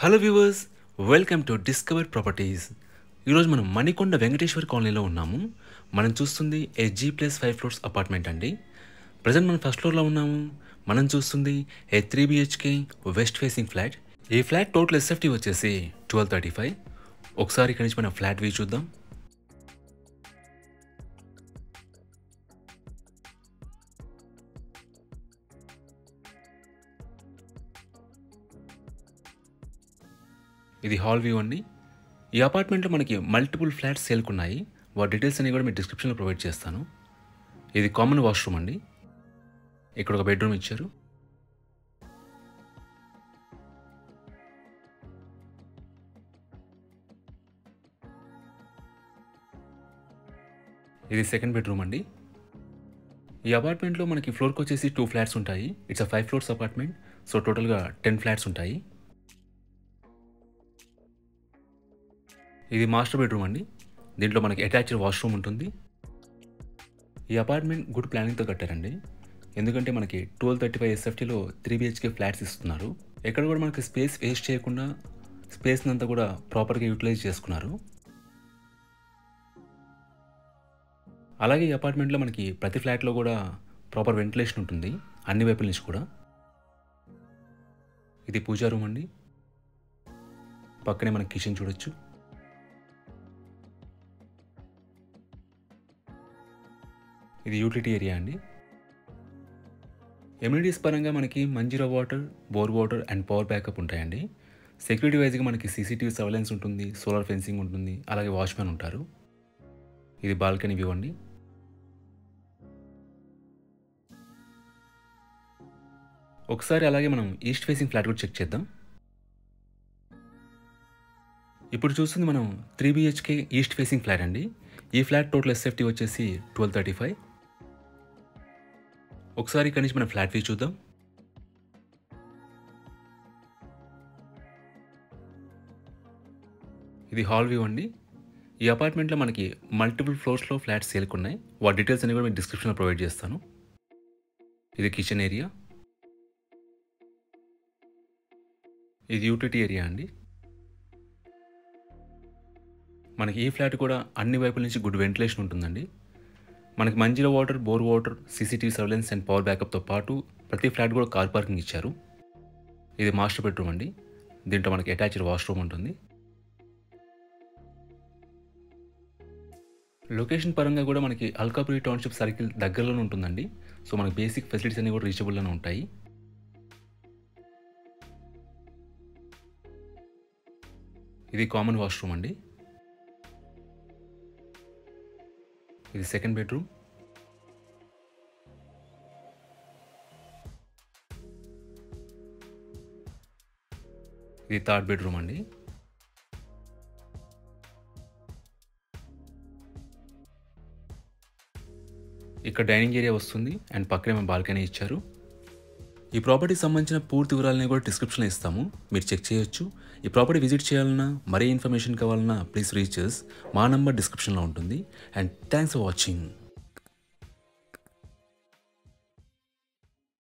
Hello viewers, welcome to discover properties. ఈరోజు మనం మణికొండ వెంకటేశ్వర్ కాలనీలో ఉన్నాము. మనం చూస్తుంది G+5 ఫ్లోర్స్ అపార్ట్మెంట్ అండి. ప్రజెంట్ మనం ఫస్ట్ ఫ్లోర్లో ఉన్నాము. మనం చూస్తుంది 3 BHK వెస్ట్ ఫేసింగ్ ఫ్లాట్. ఈ ఫ్లాట్ టోటల్ SFT వచ్చేసి 1235. ఒకసారి ఇక్కడి నుంచి మనం ఫ్లాట్ వ్యూ చూద్దాం. ఇది హాల్ వ్యూ అండి. ఈ అపార్ట్మెంట్లో మనకి మల్టిపుల్ ఫ్లాట్స్ సేల్కున్నాయి. వాటి డీటెయిల్స్ అన్ని కూడా మీకు డిస్క్రిప్షన్లో ప్రొవైడ్ చేస్తాను. ఇది కామన్ వాష్రూమ్ అండి. ఇక్కడ ఒక బెడ్రూమ్ ఇచ్చారు. ఇది సెకండ్ బెడ్రూమ్ అండి. ఈ అపార్ట్మెంట్లో మనకి ఫ్లోర్కి వచ్చేసి 2 ఫ్లాట్స్ ఉంటాయి. It's 5 floors apartment. సో టోటల్గా 10 ఫ్లాట్స్ ఉంటాయి. ఇది మాస్టర్ బెడ్రూమ్ అండి. దీంట్లో మనకి అటాచ్డ్ వాష్రూమ్ ఉంటుంది. ఈ అపార్ట్మెంట్ గుడ్ ప్లానింగ్తో కట్టారండి. ఎందుకంటే మనకి 1235 SFTలో 3 BHK ఫ్లాట్స్ ఇస్తున్నారు. ఎక్కడ కూడా మనకి స్పేస్ వేస్ట్ చేయకుండా స్పేస్ని అంతా కూడా ప్రాపర్గా యూటిలైజ్ చేసుకున్నారు. అలాగే ఈ అపార్ట్మెంట్లో మనకి ప్రతి ఫ్లాట్లో కూడా ప్రాపర్ వెంటిలేషన్ ఉంటుంది, అన్ని వైపుల నుంచి కూడా. ఇది పూజా రూమ్ అండి. పక్కనే మనకి కిచెన్ చూడొచ్చు. ఇది యూటిలిటీ ఏరియా అండి. ఎమ్యూనిటీస్ పరంగా మనకి Manjira water, bore water and power backup ఉంటాయండి. సెక్యూరిటీ వైజ్గా మనకి CCTV సర్వేలెన్స్ ఉంటుంది, సోలార్ ఫెన్సింగ్ ఉంటుంది, అలాగే వాచ్మెన్ ఉంటారు. ఇది బాల్కనీ వ్యూ అండి. ఒకసారి అలాగే మనం ఈస్ట్ ఫేసింగ్ ఫ్లాట్ కూడా చెక్ చేద్దాం. ఇప్పుడు చూస్తుంది మనం 3 BHK ఈస్ట్ ఫేసింగ్ ఫ్లాట్ అండి. ఈ ఫ్లాట్ టోటల్ SFT వచ్చేసి 1235. ఒకసారి ఇక్కడి నుంచి మనం ఫ్లాట్ వ్యూ చూద్దాం. ఇది హాల్ వ్యూ అండి. ఈ అపార్ట్మెంట్లో మనకి మల్టిపుల్ ఫ్లోర్స్లో ఫ్లాట్స్ సేల్కున్నాయి. వాటి డీటెయిల్స్ అన్ని కూడా మీకు డిస్క్రిప్షన్లో ప్రొవైడ్ చేస్తాను. ఇది కిచెన్ ఏరియా. ఇది యూటిలిటీ ఏరియా అండి. మనకి ఈ ఫ్లాట్ కూడా అన్ని వైపుల నుంచి గుడ్ వెంటిలేషన్ ఉంటుందండి. మనకి Manjira water, bore water, CCTV surveillance and power బ్యాకప్తో పాటు ప్రతి ఫ్లాట్ కూడా కార్ పార్కింగ్ ఇచ్చారు. ఇది మాస్టర్ బెడ్రూమ్ అండి. దీంట్లో మనకి అటాచ్డ్ వాష్రూమ్ ఉంటుంది. లొకేషన్ పరంగా కూడా మనకి అల్కాపురి టౌన్షిప్ సర్కిల్ దగ్గరలోనే ఉంటుందండి. సో మనకి బేసిక్ ఫెసిలిటీస్ అన్ని కూడా రీచబుల్లోనే ఉంటాయి. ఇది కామన్ వాష్రూమ్ అండి. ఇది సెకండ్ బెడ్రూమ్. ఇది థర్డ్ బెడ్రూమ్ అండి. ఇక్కడ డైనింగ్ ఏరియా వస్తుంది అండ్ పక్కనే మన బాల్కనీ ఇచ్చారు. ఈ ప్రాపర్టీకి సంబంధించిన పూర్తి వివరాలని కూడా డిస్క్రిప్షన్లో ఇస్తాము, మీరు చెక్ చేయొచ్చు. ఈ ప్రాపర్టీ విజిట్ చేయాలన్నా, మరీ ఇన్ఫర్మేషన్ కావాలన్నా ప్లీజ్ రీచ్ us. మా నంబర్ డిస్క్రిప్షన్లో ఉంటుంది. And thanks for watching.